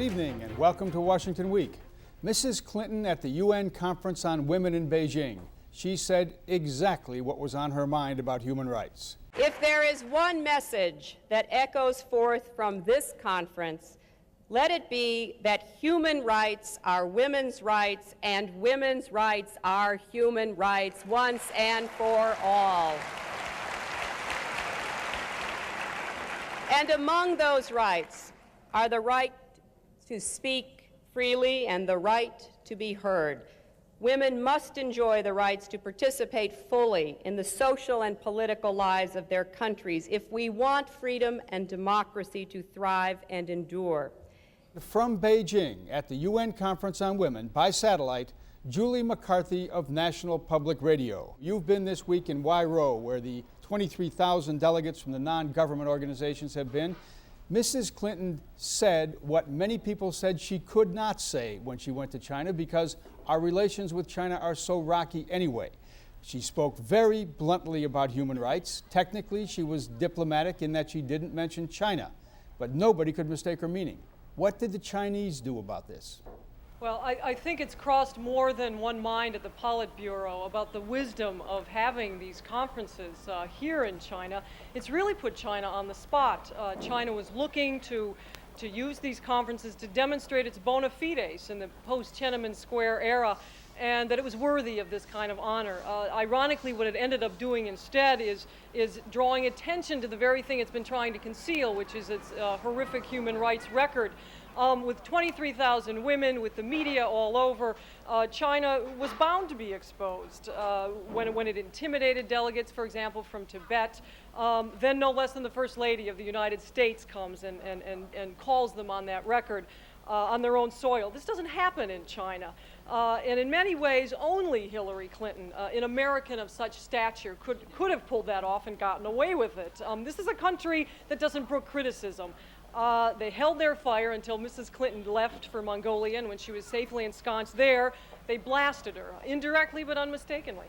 evening and welcome to Washington Week. Mrs. Clinton at the UN Conference on Women in Beijing. She said exactly what was on her mind about human rights. If there is one message that echoes forth from this conference, let it be that human rights are women's rights and women's rights are human rights once and for all. And among those rights are the right to speak freely and the right to be heard. Women must enjoy the rights to participate fully in the social and political lives of their countries if we want freedom and democracy to thrive and endure. From Beijing at the UN Conference on Women by satellite, Julie McCarthy of National Public Radio. You've been this week in Wairau, where the 23,000 delegates from the non-government organizations have been. Mrs. Clinton said what many people said she could not say when she went to China because our relations with China are so rocky anyway. She spoke very bluntly about human rights. Technically, she was diplomatic in that she didn't mention China, but nobody could mistake her meaning. What did the Chinese do about this? Well, I think it's crossed more than one mind at the Politburo about the wisdom of having these conferences here in China. It's really put China on the spot. China was looking to use these conferences to demonstrate its bona fides in the post-Tiananmen Square era, and that it was worthy of this kind of honor. Ironically, what it ended up doing instead is drawing attention to the very thing it's been trying to conceal, which is its horrific human rights record. With 23,000 women, with the media all over, China was bound to be exposed when it intimidated delegates, for example, from Tibet. Then no less than the First Lady of the United States comes and calls them on that record on their own soil. This doesn't happen in China. And in many ways, only Hillary Clinton, an American of such stature, could have pulled that off and gotten away with it. This is a country that doesn't brook criticism. They held their fire until Mrs. Clinton left for Mongolia, and when she was safely ensconced there, they blasted her, indirectly but unmistakably.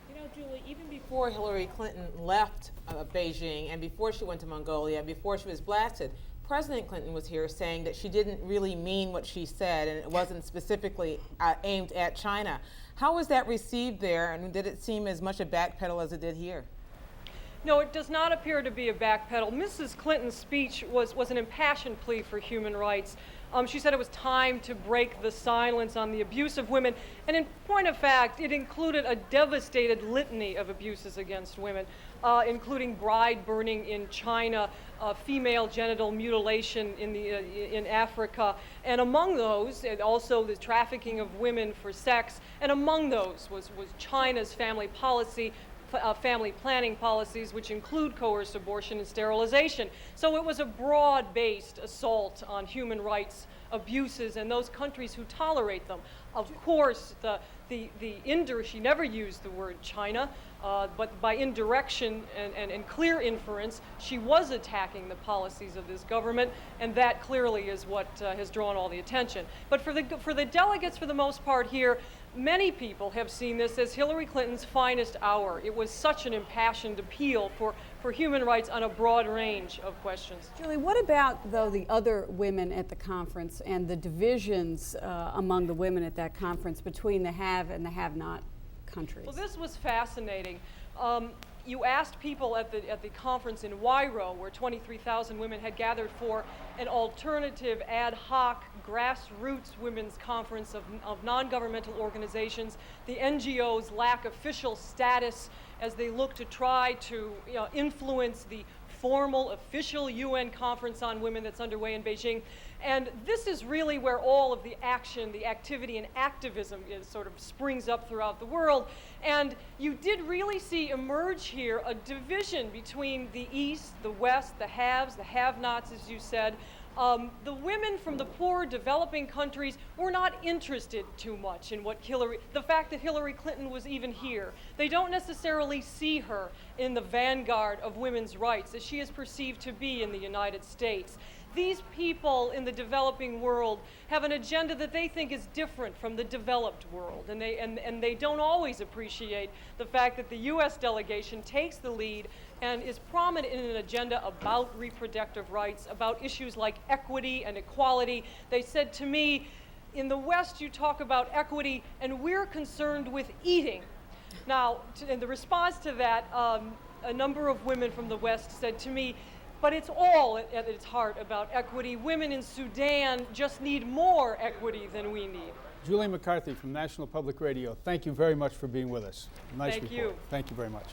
You know, Julie, even before Hillary Clinton left Beijing and before she went to Mongolia and before she was blasted, President Clinton was here saying that she didn't really mean what she said and it wasn't specifically aimed at China. How was that received there, and did it seem as much a backpedal as it did here? No, it does not appear to be a backpedal. Mrs. Clinton's speech was an impassioned plea for human rights. She said it was time to break the silence on the abuse of women, and in point of fact, it included a devastated litany of abuses against women, including bride burning in China, female genital mutilation in Africa, and among those, and also the trafficking of women for sex, and among those was China's family policy, family planning policies, which include coerced abortion and sterilization. So it was a broad-based assault on human rights abuses and those countries who tolerate them. Of course, she never used the word China, but by indirection and clear inference, she was attacking the policies of this government, and that clearly is what has drawn all the attention. But for the delegates, for the most part here, many people have seen this as Hillary Clinton's finest hour. It was such an impassioned appeal for human rights on a broad range of questions. Julie, what about, though, the other women at the conference and the divisions among the women at that conference between the have and the have-not countries? Well, this was fascinating. You asked people at the conference in Wairau, where 23,000 women had gathered for an alternative ad hoc grassroots women's conference of non-governmental organizations. The NGOs lack official status as they look to try to influence the formal official UN conference on women that's underway in Beijing. And this is really where all of the action, the activity, and activism sort of springs up throughout the world. And you did really see emerge here a division between the East, the West, the haves, the have-nots, as you said. The women from the poor developing countries were not interested too much in the fact that Hillary Clinton was even here. They don't necessarily see her in the vanguard of women's rights as she is perceived to be in the United States. These people in the developing world have an agenda that they think is different from the developed world, and they don't always appreciate the fact that the U.S. delegation takes the lead and is prominent in an agenda about reproductive rights, about issues like equity and equality. They said to me, in the West you talk about equity and we're concerned with eating. Now, in the response to that, a number of women from the West said to me, but it's all at its heart about equity. Women in Sudan just need more equity than we need. Julie McCarthy from National Public Radio, thank you very much for being with us. Nice Thank report. you. Thank you very much.